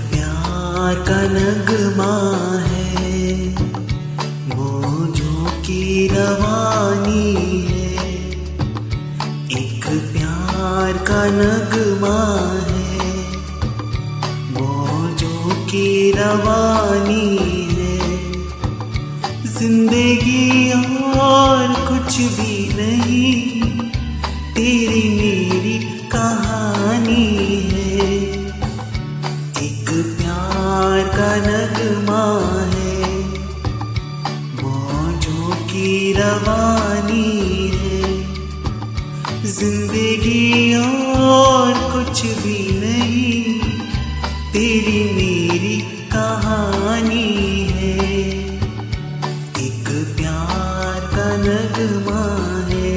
प्यार का नगमा है, मौजों की रवानी है। एक प्यार का नगमा है, मौजों की रवानी है। जिंदगी और कुछ भी नहीं, तेरी मेरी कहानी है। एक प्यार का नगमा है, मौजों की रवानी है। जिंदगी और कुछ भी नहीं, तेरी मेरी कहानी है। एक प्यार का नगमा है।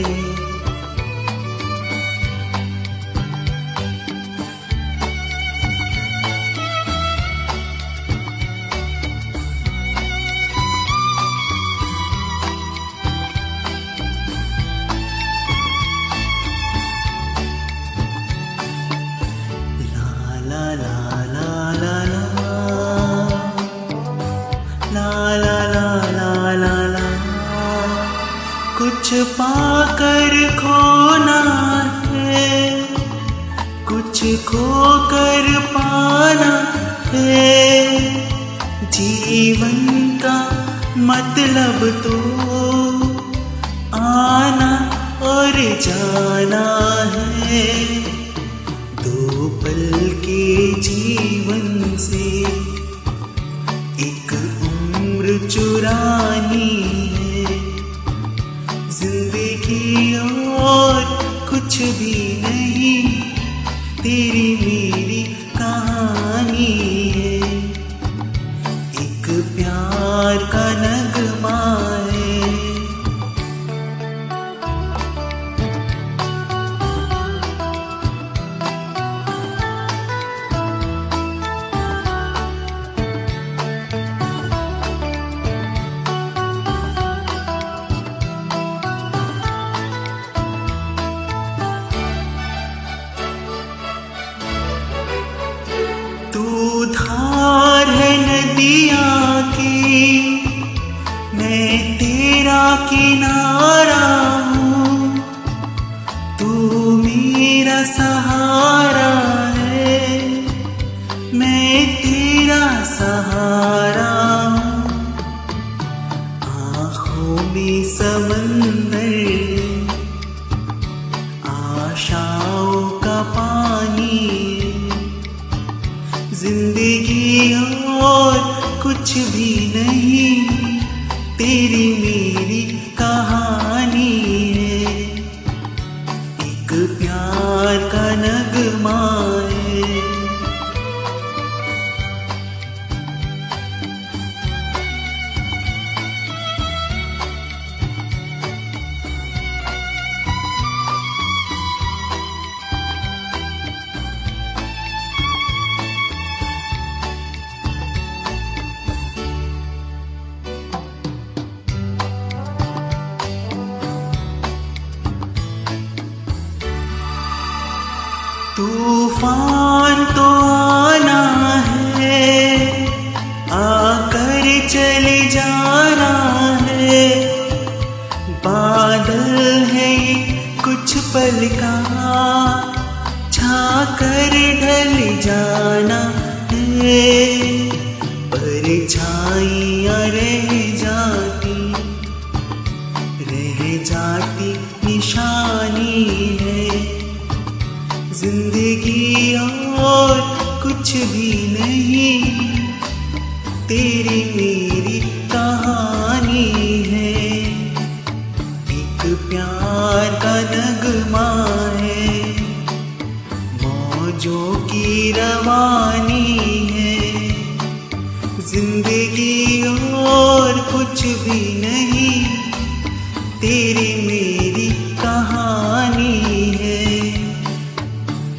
कुछ पाकर खोना है, कुछ खोकर पाना है। जीवन का मतलब तो आना और जाना है। दो पल के जीवन से एक उम्र चुरानी है। जिंदगी और कुछ भी नहीं, तेरी मेरी कहानी है। एक प्यार का नगमा है। तू धार है नदिया की, मैं तेरा किनारा हूँ। तू मेरा सहारा है, मैं तेरा सहारा हूँ। आँखों में समंदर, आशाओं का पानी। जिंदगी और कुछ भी नहीं, तेरी मेरी कहानी है। एक प्यार का नगमा है। तूफान तो आना है, आकर चले जाना है। बादल है कुछ पल का, छाकर ढल जाना है। परछाइयाँ रह जाती निशानी है। जिंदगी और कुछ भी नहीं, तेरी मेरी कहानी है। एक प्यार का नगमा है, मौजों की रवानी है। जिंदगी और कुछ भी नहीं, तेरी मेरी कहानी है।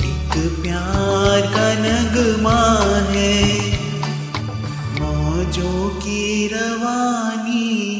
एक प्यार का नगमा है, मौजों की रवानी